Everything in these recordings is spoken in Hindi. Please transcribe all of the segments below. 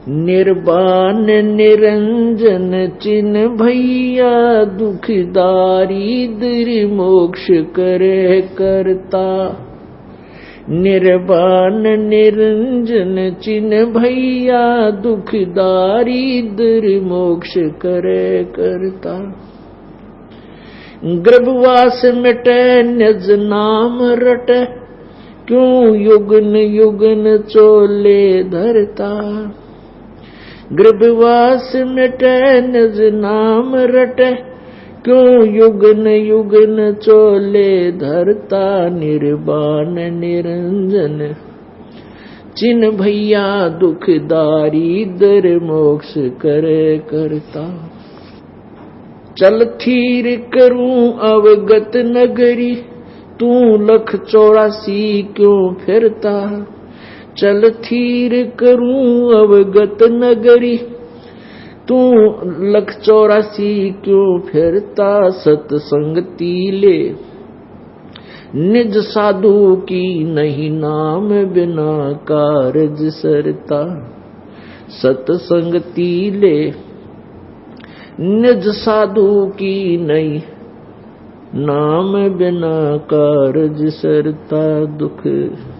निर्वाण निरंजन चिन्ह भैया दुखदारी दर मोक्ष करे करता। निर्वाण निरंजन चिन्ह भैया दुखदारी दर मोक्ष करे करता। गर्भवास मिटे निज नाम रटे क्यों युगन युगन चोले धरता। गर्भवास मिटे निज नाम रटे क्यों युगन युगन चोले धरता। निर्वाण निरंजन चिन्ह भैया दुखदारी दर मोक्ष करे करता। चल थीर करूं अवगत नगरी तू लख 84 क्यों फिरता। चल थीर करूं अवगत नगरी तू लख 84 क्यों फिरता। सतसंगति ले निज साधु की नहीं नाम बिना कारज सरता। सतसंगति ले निज साधु की नहीं नाम बिना कारज सरता। दुख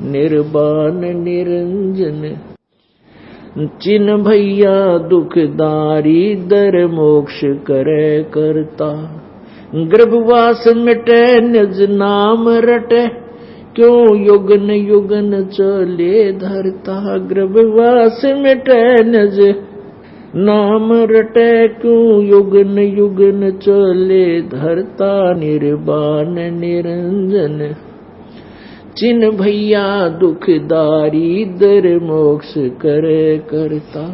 निर्वाण निरंजन चिन्ह भैया दुखदारी दर मोक्ष करे करता। गर्भवास मिटे निज नाम रटे क्यों युगन युगन चले धरता। गर्भवास मिटे निज नाम रटे क्यों युगन युगन चले धरता। निर्वाण निरंजन चिन्ह भैया दुखदारी दर मोक्ष करे करता।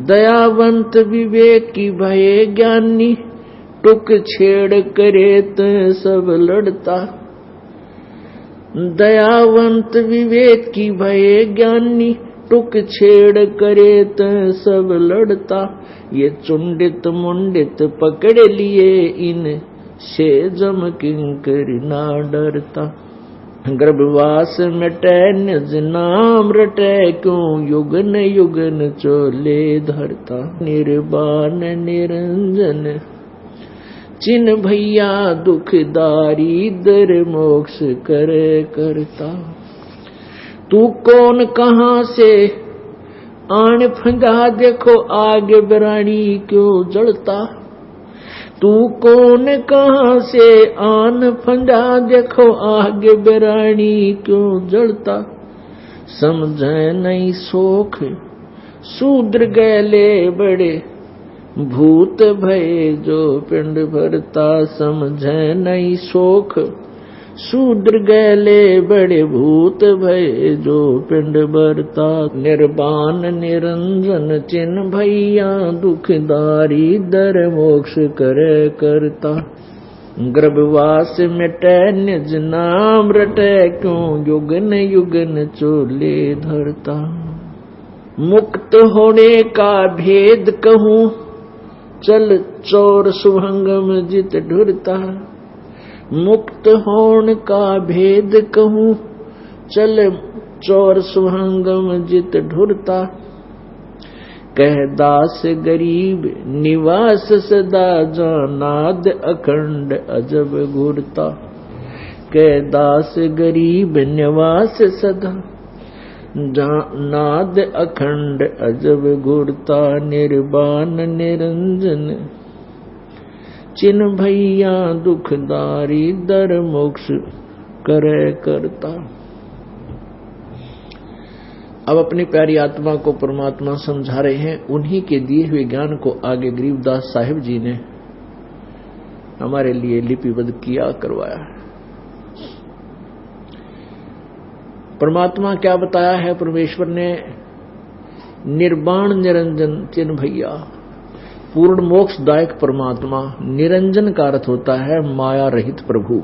दयावंत विवेकी भये ज्ञानी टुक छेड़ करे त सब लड़ता। दयावंत विवेकी भये ज्ञानी टुक छेड़ करे त सब लड़ता। ये चुंडित मुंडित पकड़ लिए इन से जम किंकर ना डरता। गर्भवास मिटे निज नाम रटे क्यों युगन युगन चोले धरता। निर्वाण निरंजन चिन्ह भैया दुखदारी दर मोक्ष करे करता। तू कौन कहाँ से आन फंदा देखो आगे बरानी क्यों जलता। तू कौन कहाँ से आन फंदा देखो आगे बरानी क्यों जलता। समझे नहीं सोख शूद्र गैले बड़े भूत भय जो पिंड भरता। समझे नहीं सोख शूद्र गैले बड़े भूत भय जो पिंड भरता। निर्वाण निरंजन चिन्ह भैया दुखदारी दर मोक्ष करे करता। गर्भवास मिटे निज नाम रटे क्यों युगन युगन चोले धरता। मुक्त होने का भेद कहूँ चल चोर सुभंगम जित ढुरता। मुक्त होने का भेद कहूँ चल चोर सुभंगम जित ढुरता। कह दास गरीब निवास सदा जानाद अखंड अजब घूरता। कह दास गरीब निवास सदा नाद अखंड अजब घूरता। निर्वाण निरंजन चिन्ह भैया दुखदारी दर मोक्ष करे करता। अब अपनी प्यारी आत्मा को परमात्मा समझा रहे हैं। उन्हीं के दिए हुए ज्ञान को आगे गरीबदास साहिब जी ने हमारे लिए लिपिबद्ध किया करवाया है। परमात्मा क्या बताया है परमेश्वर ने। निर्वाण निरंजन चिन्ह भैया पूर्ण मोक्षदायक परमात्मा। निरंजन का अर्थ होता है माया रहित प्रभु।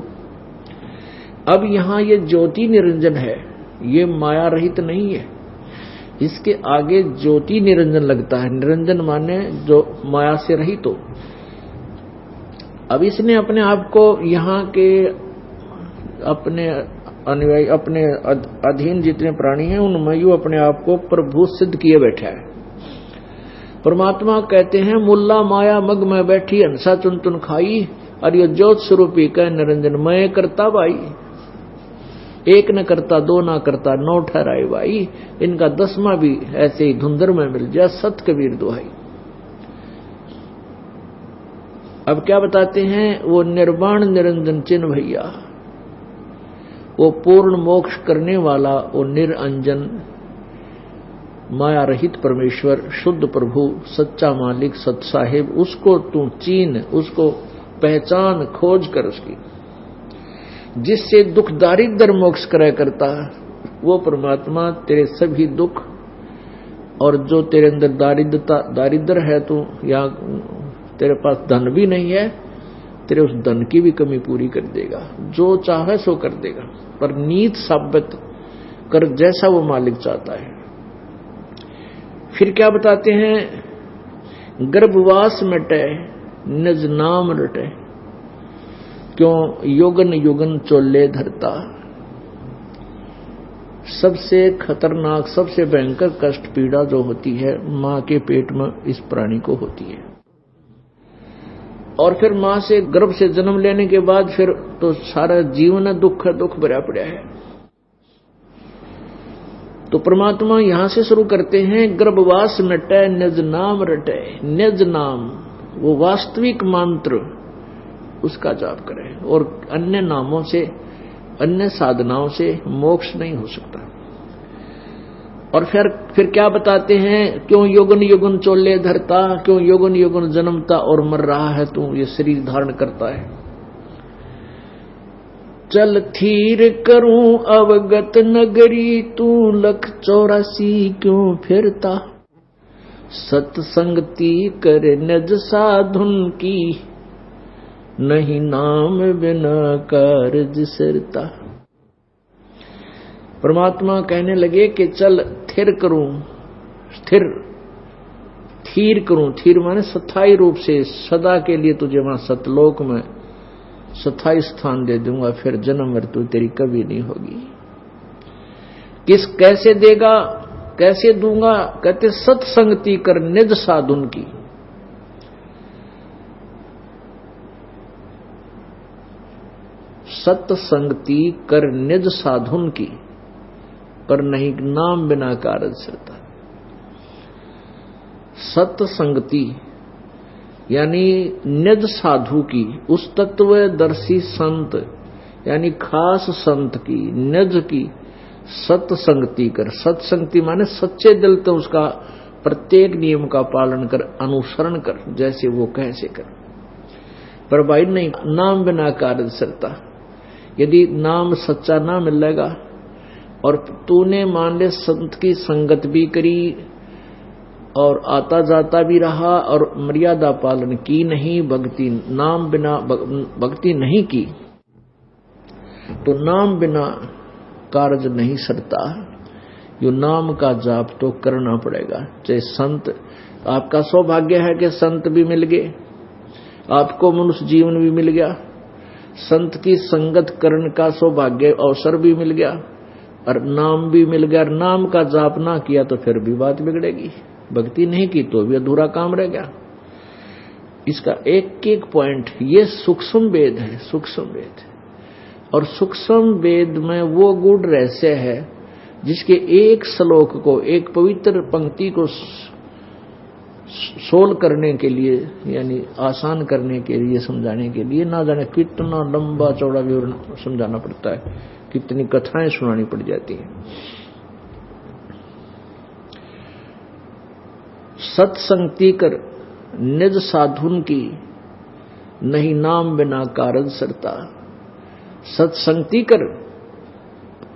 अब यहां ये ज्योति निरंजन है, ये माया रहित नहीं है। इसके आगे ज्योति निरंजन लगता है। निरंजन माने जो माया से रहित हो। अब इसने अपने आप को यहाँ के अपने अनुयायी अपने अधीन जितने प्राणी हैं उनमें यू अपने आप को प्रभु सिद्ध किए बैठा है। परमात्मा कहते हैं मुल्ला माया मग में बैठी हंसा चुन चुन खाई, और ये ज्योत स्वरूपी कह निरंजन मैं करता भाई। एक न करता दो ना करता नौ ठहराए भाई, इनका 10वां भी ऐसे ही धुंधर में मिल जाए सत कबीर दुहाई। अब क्या बताते हैं, वो निर्वाण निरंजन चिन्ह भैया, वो पूर्ण मोक्ष करने वाला, वो निरंजन माया रहित परमेश्वर, शुद्ध प्रभु, सच्चा मालिक, सत साहिब, उसको तू चीन, उसको पहचान, खोज कर उसकी, जिससे दुख दारिद्र मोक्ष करे करता, वो परमात्मा तेरे सभी दुख और जो तेरे अंदर दारिद्र है, तू या तेरे पास धन भी नहीं है, तेरे उस धन की भी कमी पूरी कर देगा, जो चाहे सो कर देगा, पर नीत साबित कर जैसा वो मालिक चाहता है। फिर क्या बताते हैं, गर्भवास मिटे निज नाम रटे, क्यों योगन युगन चोले धरता। सबसे खतरनाक, सबसे भयंकर कष्ट पीड़ा जो होती है मां के पेट में इस प्राणी को होती है, और फिर मां से गर्भ से जन्म लेने के बाद फिर तो सारा जीवन दुख भरा पड़ा है। तो परमात्मा यहां से शुरू करते हैं, गर्भवास मिटे निज नाम रटे। निज नाम वो वास्तविक मंत्र, उसका जाप करें, और अन्य नामों से, अन्य साधनाओं से मोक्ष नहीं हो सकता। और फिर क्या बताते हैं, क्यों योगन युगन चोले धरता, क्यों योगन युगन जन्मता और मर रहा है तू, ये शरीर धारण करता है। चल थीर करूं अवगत नगरी, तू लख 84 क्यों फिरता। सत्संगति कर निज साधुन की, नहीं नाम बिना कारज सिरता। परमात्मा कहने लगे कि चल थिर करूं, थीर करूं, थीर माने स्थायी रूप से सदा के लिए तुझे वहां सतलोक में स्थायी स्थान दे दूंगा, फिर जन्म मृत्यु तेरी कभी नहीं होगी। कैसे देगा, कैसे दूंगा, कहते सत्संगति कर निज साधुन की। सत्संगति कर निज साधुन की, पर नहीं नाम बिना कारज सिरता। सत्संगति यानी निज साधु की, उस तत्वदर्शी संत यानी खास संत की, निज की सत्संगति कर। सत्संगति माने सच्चे दिल तो उसका प्रत्येक नियम का पालन कर, अनुसरण कर, जैसे वो कैसे कर। पर भाई नहीं, नाम बिना कारज सिरता। यदि नाम सच्चा ना मिलेगा और तूने मान ले संत की संगत भी करी और आता जाता भी रहा और मर्यादा पालन की नहीं, भक्ति नाम बिना भक्ति नहीं की, तो नाम बिना कार्य नहीं सरता। यो नाम का जाप तो करना पड़ेगा। चाहे संत, आपका सौभाग्य है कि संत भी मिल गए, आपको मनुष्य जीवन भी मिल गया, संत की संगत करने का सौभाग्य अवसर भी मिल गया, और नाम भी मिल गया। नाम का जाप ना किया तो फिर भी बात बिगड़ेगी, भक्ति नहीं की तो भी अधूरा काम रह गया। इसका एक एक पॉइंट, ये सूक्ष्म वेद है, सूक्ष्म वेद। और सूक्ष्म वेद में वो गूढ़ रहस्य है जिसके एक श्लोक को, एक पवित्र पंक्ति को सोल करने के लिए, यानी आसान करने के लिए, समझाने के लिए ना जाने कितना लंबा चौड़ा विवरण समझाना पड़ता है, कितनी कथाएं सुनानी पड़ जाती हैं। सत्संगति कर निज साधुन की, नहीं नाम बिना कारज सरता। सत्संगति कर,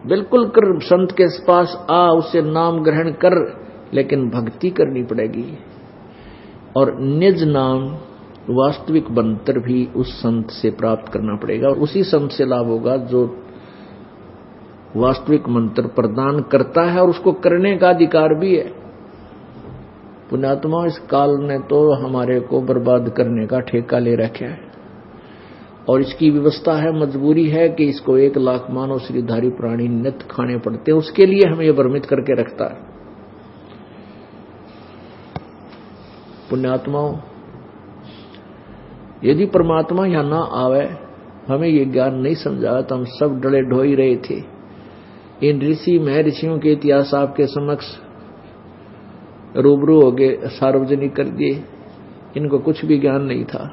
बिल्कुल कर, संत के पास आ, उससे नाम ग्रहण कर, लेकिन भक्ति करनी पड़ेगी। और निज नाम वास्तविक मंत्र भी उस संत से प्राप्त करना पड़ेगा, और उसी संत से लाभ होगा जो वास्तविक मंत्र प्रदान करता है और उसको करने का अधिकार भी है। पुण्यात्मा, इस काल ने तो हमारे को बर्बाद करने का ठेका ले रखा है। और इसकी व्यवस्था है, मजबूरी है कि इसको 1 लाख मानव शरीरधारी प्राणी नित्य खाने पड़ते हैं, उसके लिए हमें यह भ्रमित करके रखता है। पुण्यात्माओं, यदि परमात्मा यहां ना आवे, हमें ये ज्ञान नहीं समझा, तो हम सब डले ढो ही रहे थे। इन ऋषि महर्षियों के इतिहास आपके समक्ष रूबरू हो गए, सार्वजनिक कर दिए। इनको कुछ भी ज्ञान नहीं था।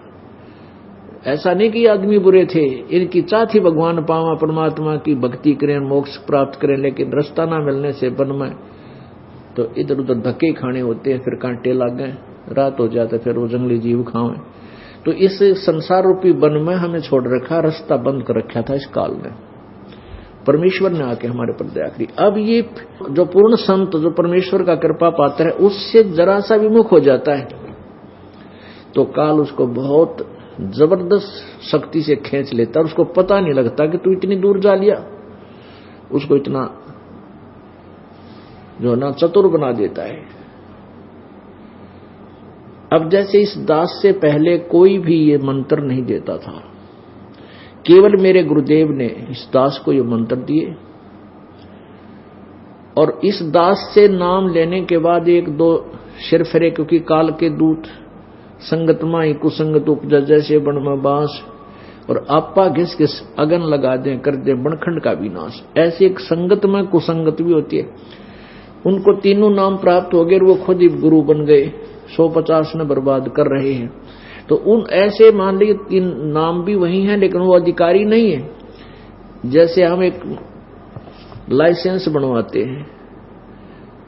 ऐसा नहीं कि आदमी बुरे थे, इनकी चाह थी भगवान पावा, परमात्मा की भक्ति करें, मोक्ष प्राप्त करें, लेकिन रास्ता ना मिलने से वन में तो इधर उधर धक्के खाने होते हैं, फिर कांटे लग गए, रात हो जाते, फिर वो जंगली जीव खाएं। तो इस संसार रूपी वन में हमें छोड़ रखा, रास्ता बंद कर रखा था इस काल ने। परमेश्वर ने आके हमारे पर दया करी। अब ये जो पूर्ण संत, जो परमेश्वर का कृपा पात्र है, उससे जरा सा विमुख हो जाता है तो काल उसको बहुत जबरदस्त शक्ति से खींच लेता है। उसको पता नहीं लगता कि तू इतनी दूर जा लिया, उसको इतना जो ना चतुर बना देता है। अब जैसे इस दास से पहले कोई भी ये मंत्र नहीं देता था, केवल मेरे गुरुदेव ने इस दास को ये मंत्र दिए, और इस दास से नाम लेने के बाद 1-2 सिर फिरे, क्योंकि काल के दूत संगत माई कुसंगत उपजा जैसे बन में बांस, और आपा घिस घिस अगन लगा दें कर दे बनखंड का विनाश। ऐसे एक संगत में कुसंगत भी होती है। उनको तीनों नाम प्राप्त हो गए, वो खुद ही गुरु बन गए, 150 ने बर्बाद कर रहे हैं। तो उन ऐसे मान लीजिए 3 नाम भी वही हैं, लेकिन वो अधिकारी नहीं है। जैसे हम एक लाइसेंस बनवाते हैं,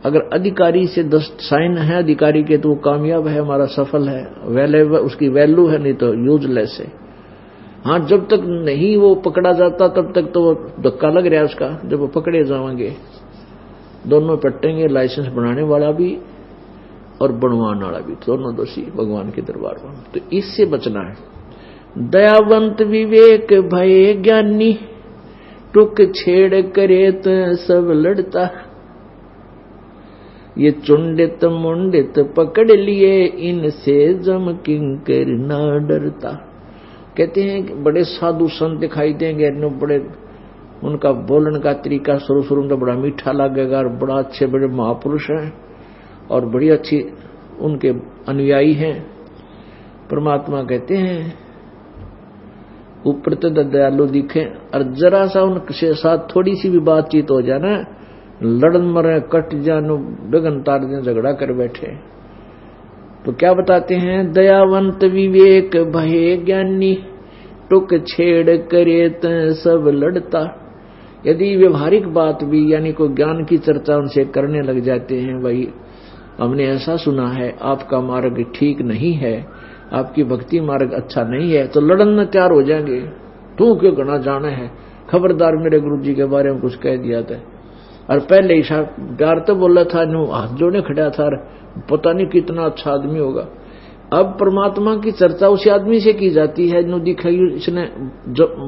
अगर अधिकारी से 10 साइन है अधिकारी के तो वो कामयाब है, हमारा सफल है, वैल्यू उसकी वैल्यू है, नहीं तो यूजलेस है। हाँ, जब तक नहीं वो पकड़ा जाता तब तक तो धक्का लग रहा है उसका। जब वो पकड़े जाएंगे दोनों पट्टेंगे, लाइसेंस बनाने वाला भी और बनवाने वाला भी, दोनों दोषी भगवान के दरबार में। तो इससे बचना है। दयावंत विवेक भय ज्ञानी, टुक छेड़ करे तो सब लड़ता। ये चुंडित मुंडित पकड़ लिए, इनसे जम किंकर ना डरता। कहते हैं बड़े साधु संत दिखाई देंगे, बड़े उनका बोलने का तरीका शुरू में तो बड़ा मीठा लगेगा, और बड़ा अच्छे बड़े महापुरुष हैं और बड़ी अच्छी उनके अनुयायी हैं। परमात्मा कहते हैं ऊपर तो दयालु दिखे, और जरा सा उनके साथ थोड़ी सी भी बातचीत हो जाए ना, लड़न मरे कट जानो डगन तार दे, झगड़ा कर बैठे। तो क्या बताते हैं? दयावंत विवेक भय ज्ञानी, टुक छेड़ करे त सब लड़ता। यदि व्यवहारिक बात भी यानी कोई ज्ञान की चर्चा उनसे करने लग जाते हैं, भाई हमने ऐसा सुना है आपका मार्ग ठीक नहीं है, आपकी भक्ति मार्ग अच्छा नहीं है, तो लड़न में तैयार हो जाएंगे। तू क्यों घना जाना है, खबरदार मेरे गुरु जी के बारे में कुछ कह दिया था। और पहले ही प्यार तो बोला था, हाथ जोड़े खड़ा था, पता नहीं कितना अच्छा आदमी होगा। अब परमात्मा की चर्चा उसी आदमी से की जाती है जो दिखाई इसने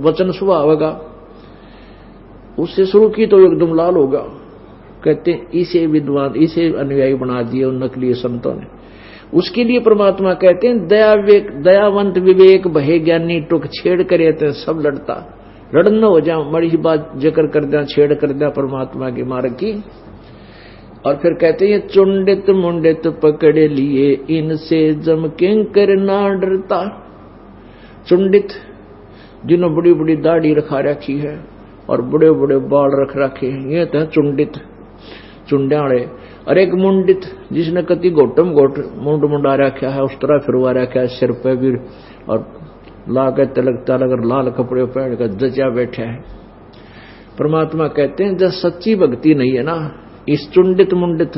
वचन स्वभाव होगा, उससे शुरू की तो एकदम लाल होगा। कहते इसे विद्वान, इसे अनुयायी बना दिए उन नकली संतों ने। उसके लिए परमात्मा कहते हैं दयावंत विवेक भय ज्ञानी, टुक छेड़ करे तो सब लड़ता। लड़न न हो जाए, बड़ी बात जिक्र कर दिया, छेड़ कर दिया परमात्मा के मार्ग की। और फिर कहते हैं चुंडित मुंडित पकड़ लिए, इनसे जम किंकर ना डरता। चुंडित जिन्होंने बड़ी बड़ी दाढ़ी रखा रखी है और बड़े बड़े बाल रख रखे हैं, ये तो चुंडित चुंड्याड़े। और एक मुंडित जिसने कति घोटम घोट मुंड मुंडा रखा है, उस तरह फिरवा रखा है सिर पे भी, और ला के तिलक तलक लाल कपड़े पहन कर जचा बैठे हैं। परमात्मा कहते हैं जब सच्ची भक्ति नहीं है ना, इस चुंडित मुंडित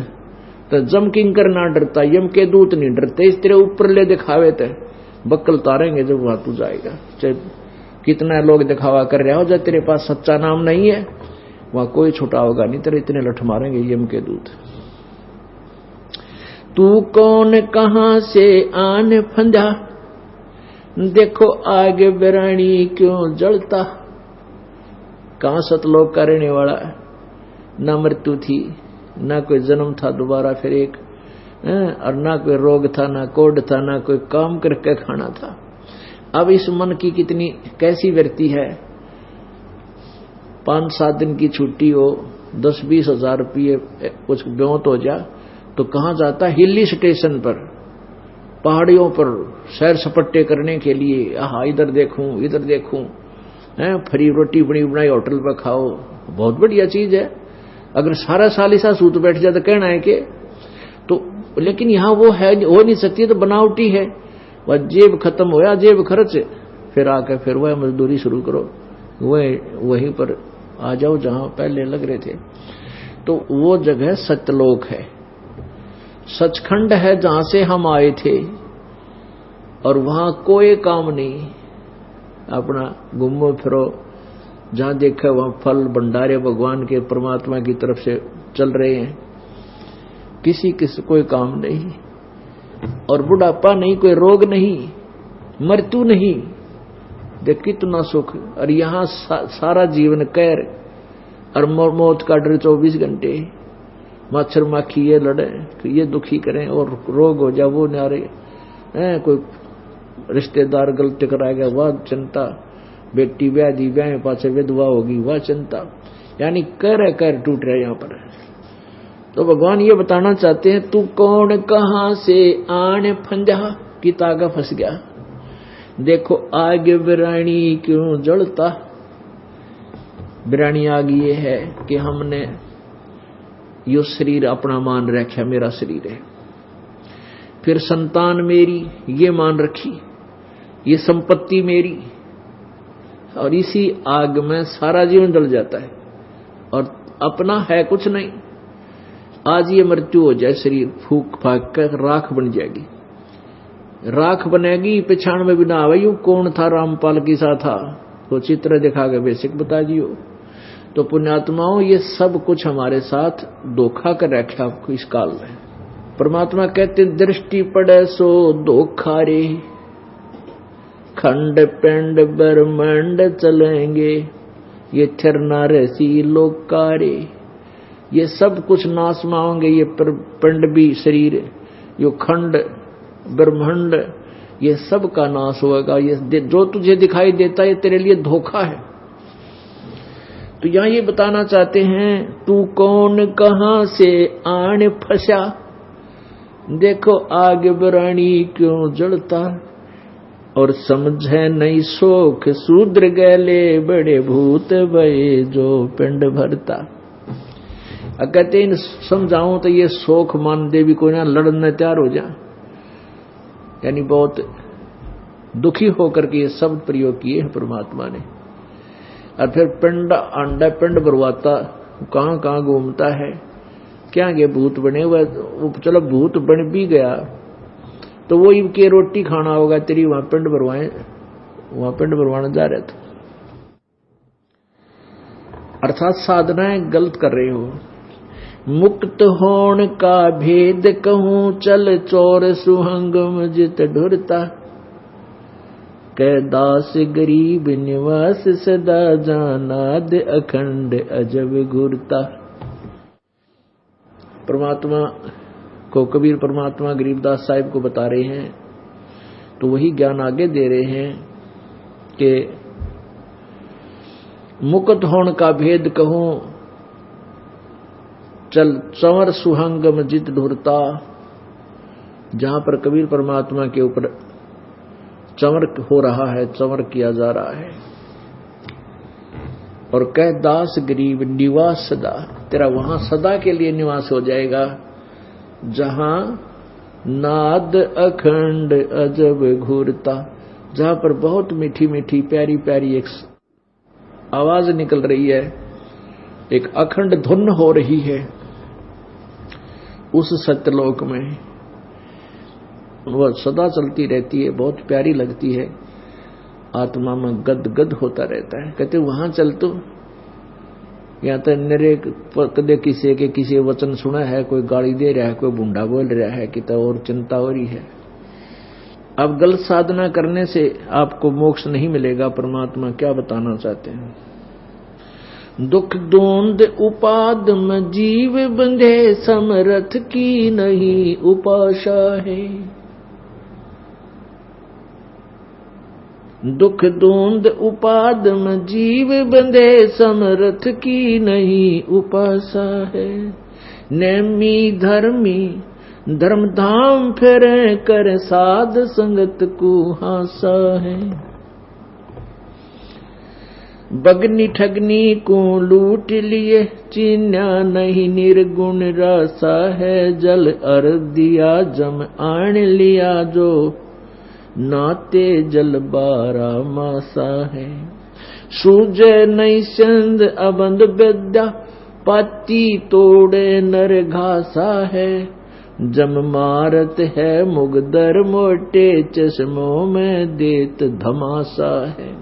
तो जम किंकर ना डरता, यम के दूत नहीं डरते। इस तरह ऊपर ले दिखावे थे बक्कल तारेंगे जब वहां तू जाएगा। चाहे कितना लोग दिखावा कर रहे हो, जब तेरे पास सच्चा नाम नहीं है वहां कोई छुटा होगा नहीं, तेरे इतने लठ मारेंगे यम के दूत। तू कौन कहां से आन फंदा, देखो आगे बिरानी क्यों जलता। कहां सतलोक का रहने वाला, ना मृत्यु थी, ना कोई जन्म था दोबारा फिर एक, और ना कोई रोग था, ना कोड था, ना कोई काम करके खाना था। अब इस मन की कितनी कैसी वृत्ति है, 5-7 दिन की छुट्टी हो, 10-20 हजार रुपये कुछ ब्योत हो जा तो कहाँ जाता, हिली स्टेशन पर, पहाड़ियों पर सैर सपट्टे करने के लिए। आहा इधर देखूं हैं, फ्री रोटी बनी बनाई होटल पर खाओ, बहुत बढ़िया चीज है। अगर सारा साल ऐसा सूत बैठ जाए तो कहना है कि तो, लेकिन यहाँ वो है हो नहीं सकती, तो बनावटी है। वह जेब खत्म होया, जेब खर्च, फिर आकर फिर वह मजदूरी शुरू करो, वहीं पर आ जाओ जहां पहले लग रहे थे। तो वो जगह सत्यलोक है, सचखंड है जहां से हम आए थे, और वहां कोई काम नहीं, अपना घूमो फिरो, जहां देखे वहां फल भंडारे भगवान के परमात्मा की तरफ से चल रहे हैं, किसी कोई काम नहीं, और बुढ़ापा नहीं, कोई रोग नहीं, मृत्यु नहीं, देख कितना सुख। और यहां सारा जीवन कैर और मौत का डर 24 घंटे, मच्छर माखी ये लड़े, ये दुखी करें, और रोग हो जाए वो नारे, कोई रिश्तेदार गलत टकरा गया वह चिंता, बेटी व्याधि व्याह पाछे विधवा होगी वह चिंता, यानी कर टूट रहे यहाँ पर। तो भगवान ये बताना चाहते हैं, तू कौन कहां से आने फंजा की तागा फंस गया। देखो आगे बिरानी क्यों जलता, बिरानी आग ये है कि हमने यो शरीर अपना मान रखा, मेरा शरीर है, फिर संतान मेरी ये मान रखी, ये संपत्ति मेरी, और इसी आग में सारा जीवन जल जाता है, और अपना है कुछ नहीं। आज ये मृत्यु हो जाए, शरीर फूक फाक कर राख बन जाएगी, राख बनेगी, पिछाड़ में बिना आवे, यूं कौन था रामपाल की सा था, तो चित्र दिखा के बेसिक बता दियो। तो पुण्यात्माओं, ये सब कुछ हमारे साथ धोखा कर रखा आपको इस काल में। परमात्मा कहते दृष्टि पड़े सो धोखा रे, खंड पिंड ब्रह्मांड चलेंगे, ये थिरना रसी लोकारे, ये सब कुछ नाश में होंगे, ये पिंड भी शरीर, यो खंड ब्रह्मांड, ये सब का नाश होगा। ये जो तुझे दिखाई देता है ये तेरे लिए धोखा है। तो यहां ये बताना चाहते हैं, तू कौन कहां से आने फंसा, देखो आग बिरानी क्यों जलता, और समझे नहीं शोक शूद्र गैले, बड़े भूत भये जो पिंड भरता। कहते इन समझाऊं तो ये शोक मान देवी को ना लड़ने तैयार हो जाए, यानी बहुत दुखी होकर के ये शब्द प्रयोग किए हैं परमात्मा ने। और फिर पिंड अंडा पिंड भरवाता, कहां कहां घूमता है, क्या ये भूत बने हुए, चलो भूत बन भी गया तो वो इनके रोटी खाना होगा तेरी, वहां पिंड भरवाए, वहां पिंड भरवाने जा रहे थे, अर्थात साधनाएं गलत कर रहे हो। मुक्त होण का भेद कहूं, चल चोर सुहंगम जित ढुरता, कै दास गरीब निवास सदा, जानाद अखंड अजब घूरता। परमात्मा को कबीर परमात्मा गरीबदास साहिब को बता रहे हैं, तो वही ज्ञान आगे दे रहे हैं कि मुक्त होण का भेद कहूं, चल चंवर सुहंगम जित ढुरता, जहां पर कबीर परमात्मा के ऊपर चंवर हो रहा है, चंवर किया जा रहा है, और कह दास गरीब निवास सदा, तेरा वहां सदा के लिए निवास हो जाएगा, जहां नाद अखंड अजब घूरता, जहां पर बहुत मीठी मीठी प्यारी प्यारी एक आवाज निकल रही है, एक अखंड धुन हो रही है, उस सत्यलोक में वह सदा चलती रहती है, बहुत प्यारी लगती है, आत्मा में गद गद होता रहता है। कहते वहां चल तो, या तो नरे कदे किसी के किसी वचन सुना है, कोई गाली दे रहा है, कोई भुंडा बोल रहा है, कि तो और चिंता हो रही है। अब गलत साधना करने से आपको मोक्ष नहीं मिलेगा। परमात्मा क्या बताना चाहते हैं, दुख दोंद उपाद में जीव बंधे, समरथ की नहीं उपाशा है। दुख दूंद उपाद में जीव बंधे, समर्थ की नहीं उपासा है। नेमी धर्मी धर्म धाम फिरे, कर साध संगत को हासा है। बगनी ठगनी को लूट लिए, चिन्या नहीं निर्गुण रासा है। जल अर दिया जम आन लिया, जो नाते जल बारा मासा है। सूझे नहीं सिंध अबंध विद्या, पाती तोड़े नर घासा है। जम मारत है मुगदर मोटे, चश्मों में देत धमासा है।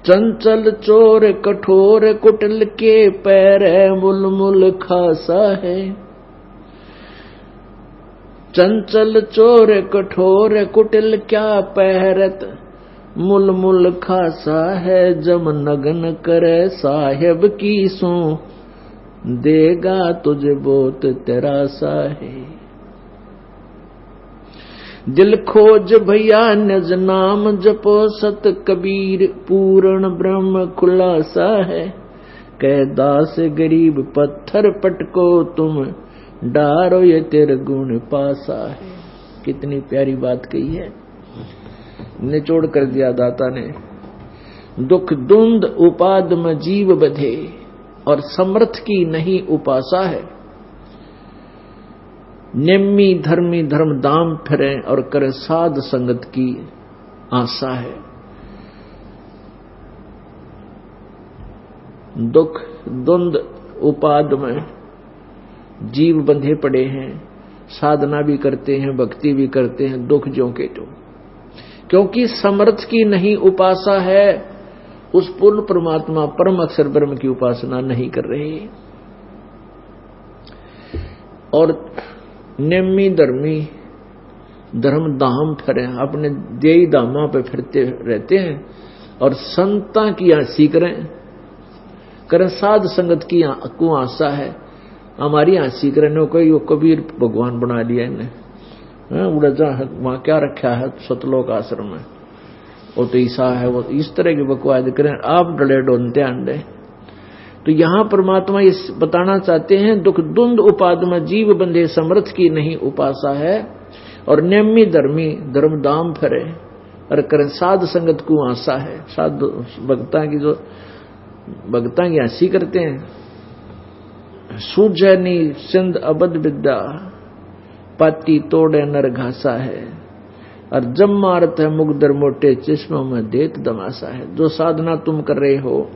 चंचल चोर कठोर कुटिल के, पैर मुलमुल खासा है। चंचल चोर कठोर कुटिल, क्या पहरत मुलमुल खासा है। जम नगन करे साहेब की सो, देगा तुझे बहुत तेरासा है। दिल खोज भैया निज नाम जपो, सत कबीर पूर्ण ब्रह्म खुलासा है। कह दास गरीब पत्थर पटको, तुम डारो ये तेरे गुण पासा है। कितनी प्यारी बात कही है, निचोड़ कर दिया दाता ने। दुख दुंद उपाद में जीव बधे, और समर्थ की नहीं उपासा है। नेमी धर्मी धर्म दाम फिरे, और करे साध संगत की आशा है। दुख द्वंद उपाद में जीव बंधे पड़े हैं, साधना भी करते हैं, भक्ति भी करते हैं, दुख ज्यों के त्यों। क्योंकि समर्थ की नहीं उपासा है, उस पूर्ण परमात्मा परम अक्षर ब्रह्म की उपासना नहीं कर रहे। और नेमी धर्मी धर्म धाम फिरे, अपने देई धामा पे फिरते रहते हैं, और संता की आसी करें साध संगत की को आशा है। हमारी आसी करें कोई वो कबीर भगवान बना लिया इन्हें, उड़ा जा वहां क्या रखा है सतलोक आश्रम में, वो तो ईसा है, वो इस तरह की बकवाद करें। आप डले डोलते अंडे। तो यहां परमात्मा इस बताना चाहते हैं, दुख दुंद उपाद में जीव बंधे, समर्थ की नहीं उपासा है। और नेमी धर्मी धर्म दाम फिरे, और करें साध संगत को आशा है। साध भक्ता की जो भक्ता की हंसी करते हैं। सूझनी सिंध अबद विद्या, पाती तोड़े नर घासा है। और जब मारत है मुगदर मोटे, चश्मों में देत दमासा है। जो साधना तुम कर रहे हो,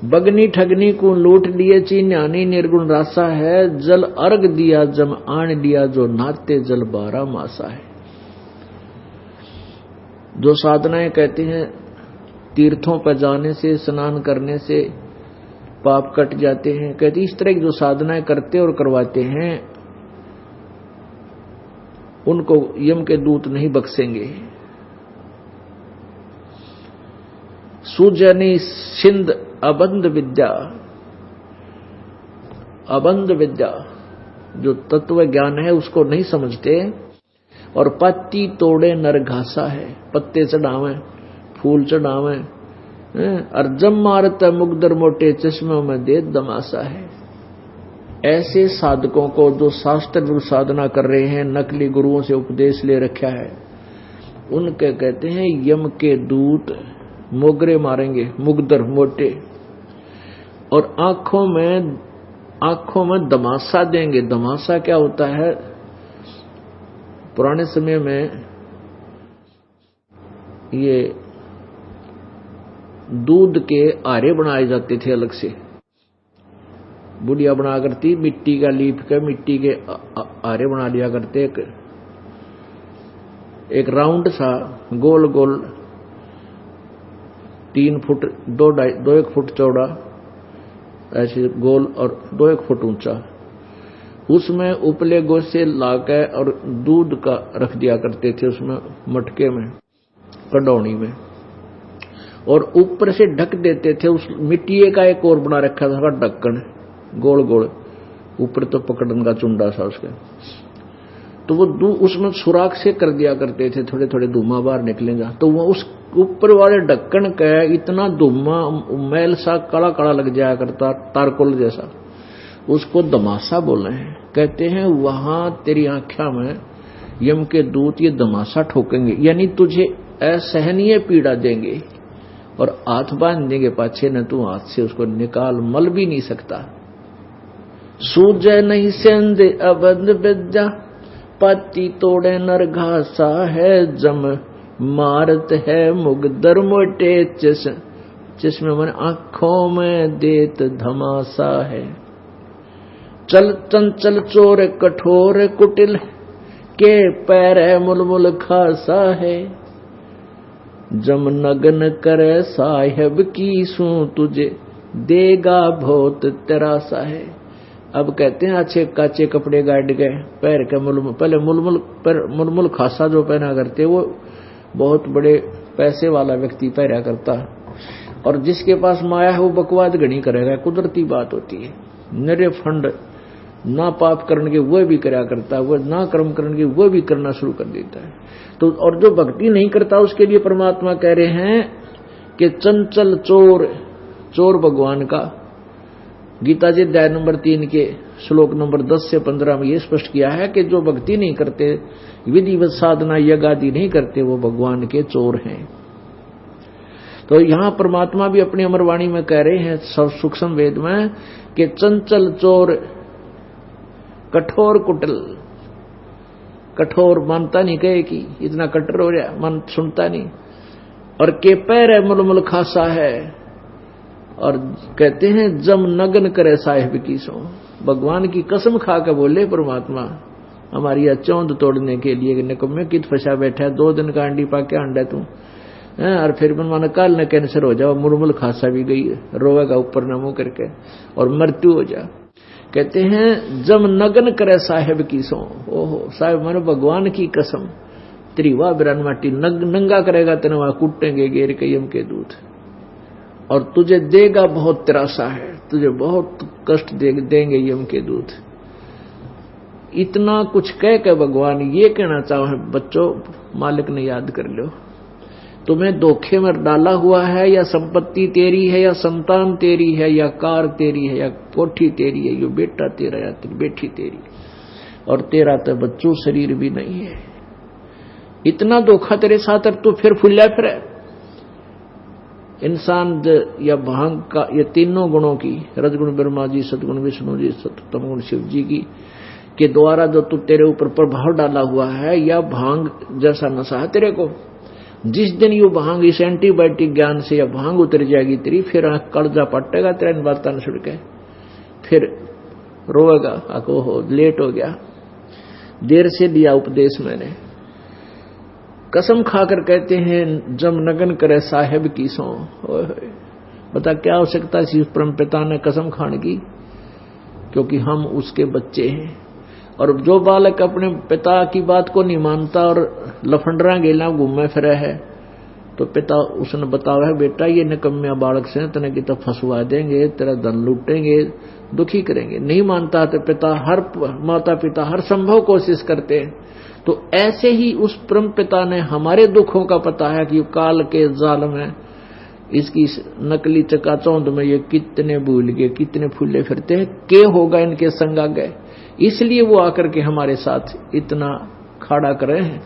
बगनी ठगनी को लूट लिए, चिन्यानी निर्गुण रासा है। जल अर्घ दिया जम आन लिया, जो नाते जल बारा मासा है। जो साधनाएं कहते हैं तीर्थों पर जाने से, स्नान करने से पाप कट जाते हैं, कहते इस तरह की जो साधनाएं करते और करवाते हैं, उनको यम के दूत नहीं बख्शेंगे। सुजनी सिंध अबंध विद्या, अबंध विद्या जो तत्व ज्ञान है उसको नहीं समझते, और पत्ती तोड़े नर घासा है। पत्ते चढ़ावे, फूल चढ़ावे, और जम मारत मुगदर मोटे, चश्मों में दे दमासा है। ऐसे साधकों को जो शास्त्र साधना कर रहे हैं, नकली गुरुओं से उपदेश ले रखा है, उनके कहते हैं यम के दूत मोगरे मारेंगे, मुगदर मोटे, और आंखों में दमासा देंगे। दमासा क्या होता है? पुराने समय में ये दूध के आरे बनाए जाते थे अलग से, बुढ़िया बना करती, मिट्टी का लीप के मिट्टी के आरे बना लिया करते। एक राउंड सा गोल गोल 3 फुट 2-1 फुट चौड़ा, ऐसे गोल, और 2-1 फुट ऊंचा, उसमें उपले गोसे लाकर और दूध का रख दिया करते थे उसमें, मटके में, कड़ौनी में, और ऊपर से ढक देते थे। उस मिट्टी का एक और बना रखा था ढक्कन, गोल गोल, ऊपर तो पकड़न का चुंडा सा उसके, तो वो उसमें सुराख से कर दिया करते थे, थोड़े थोड़े धुआं बाहर निकलेगा, तो वो उस ऊपर वाले ढक्कन का इतना धुआं मैल सा काला काला लग जाया करता, तारकोल जैसा, उसको दमासा बोले हैं। कहते हैं वहां तेरी आंखों में यम के दूत ये दमासा ठोकेंगे, यानी तुझे असहनीय पीड़ा देंगे और हाथ बांध देंगे पाछे न, तू हाथ से उसको निकाल मल भी नहीं सकता। सूझे नहीं सेंध अबंध विद्या, पाती तोड़े नर घासा है, जम मारत है मुगदर मोटे जिसमें मन आंखों में देत धमासा है। चल चंचल चोर कठोर कुटिल, के पैर मुलमुल खासा है, जम नगन करे साहेब की सू, तुझे देगा बहुत तरासा है। अब कहते हैं अच्छे काचे कपड़े गाड़ गए, पैर का मुलमुल, पहले मुलमुल खासा जो पहना करते वो बहुत बड़े पैसे वाला व्यक्ति पहना करता, और जिसके पास माया है वो बकवाद गणी करेगा, कुदरती बात होती है। निरे फंड ना पाप करने के वो भी करा करता है, वो ना कर्म करने के वो भी करना शुरू कर देता है। तो और जो भक्ति नहीं करता उसके लिए परमात्मा कह रहे हैं कि चंचल चोर, चोर भगवान का गीता जी अध्याय नंबर 3 के श्लोक नंबर 10 से 15 में ये स्पष्ट किया है कि जो भक्ति नहीं करते, विधिवत साधना यज्ञ आदि नहीं करते, वो भगवान के चोर हैं। तो यहां परमात्मा भी अपनी अमरवाणी में कह रहे हैं सब सूक्ष्म वेद में कि चंचल चोर कठोर कुटिल, कठोर मानता नहीं, कहे कि इतना कठोर हो रहा, मन सुनता नहीं, और के पैर मुलमुल खासा है, और कहते हैं जम नगन करे साहिब की सो, भगवान की कसम खा के बोले परमात्मा हमारी चौंध तोड़ने के लिए, निकम्मे कित फंसा बैठा है, 2 दिन का अंडी पा के अंडा तू, और फिर मन काल न कैंसर हो जाओ, मुलमुल खासा भी गई, रोएगा ऊपर न मुंह करके और मृत्यु हो जा। कहते हैं जम नगन करे साहेब की सो, ओहो साहेब मानो भगवान की कसम, तेरी वाह बिरान माटी नंगा करेगा तेने वहां कूटेंगे गेर के यम के दूत, और तुझे देगा बहुत त्रासा है, तुझे बहुत कष्ट देंगे यम के दूत। इतना कुछ कह के भगवान ये कहना चाहे बच्चों, मालिक ने याद कर लो, तुम्हें धोखे में डाला हुआ है, या संपत्ति तेरी है, या संतान तेरी है, या कार तेरी है, या कोठी तेरी है, यो बेटा तेरा या तेरी बेटी तेरी, और तेरा तो बच्चों शरीर भी नहीं है। इतना धोखा तेरे साथ, तू फिर फुल्ला फिर इंसान या भांग का, ये तीनों गुणों की, रजगुण ब्रह्मा जी, सतगुण विष्णु जी, सतम गुण शिव जी की के द्वारा जो तू तेरे ऊपर प्रभाव डाला हुआ है, या भांग जैसा नशा है तेरे को, जिस दिन यू भांग इस एंटीबायोटिक ज्ञान से या भांग उतर जाएगी तेरी, फिर कर्जा पटेगा तेरा इन बात सुन के, फिर रोएगा आको हो लेट हो गया, देर से दिया उपदेश मैंने। कसम खाकर कहते हैं जम नगन करे साहेब की सो, बता क्या आवश्यकता है परम पिता ने कसम खाने की, क्योंकि हम उसके बच्चे हैं। और जो बालक अपने पिता की बात को नहीं मानता और लफंडरा गेला घूमे फिरे है, तो पिता उसने बतावा है बेटा ये निकम्मे बालक से तने की तो फंसवा देंगे, तेरा धन लूटेंगे, दुखी करेंगे। नहीं मानता तो पिता माता पिता हर संभव कोशिश करते हैं। तो ऐसे ही उस परम पिता ने हमारे दुखों का पता है कि काल के जाल में इसकी नकली चकाचौंध में ये कितने भूल गए, कितने फूले फिरते हैं, के होगा इनके संग आ गए, इसलिए वो आकर के हमारे साथ इतना खड़ा कर रहे हैं।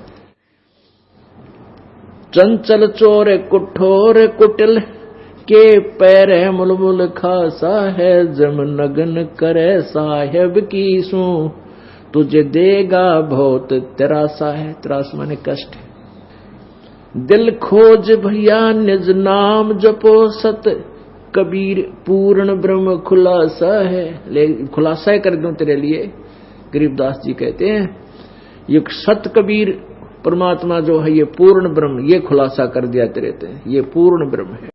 चंचल चोर कुठोर कुटिल, के पैर है मुलमुल खासा है, जम नगन करे साहेब की सू, तुझे देगा बहुत त्रासा है। त्रास माने कष्ट है। दिल खोज भैया निज नाम जपो सत, कबीर पूर्ण ब्रह्म खुलासा है। ले खुलासा कर दूं तेरे लिए, गरीबदास जी कहते हैं ये सत कबीर परमात्मा जो है ये पूर्ण ब्रह्म, ये खुलासा कर दिया तेरे ते, ये पूर्ण ब्रह्म है।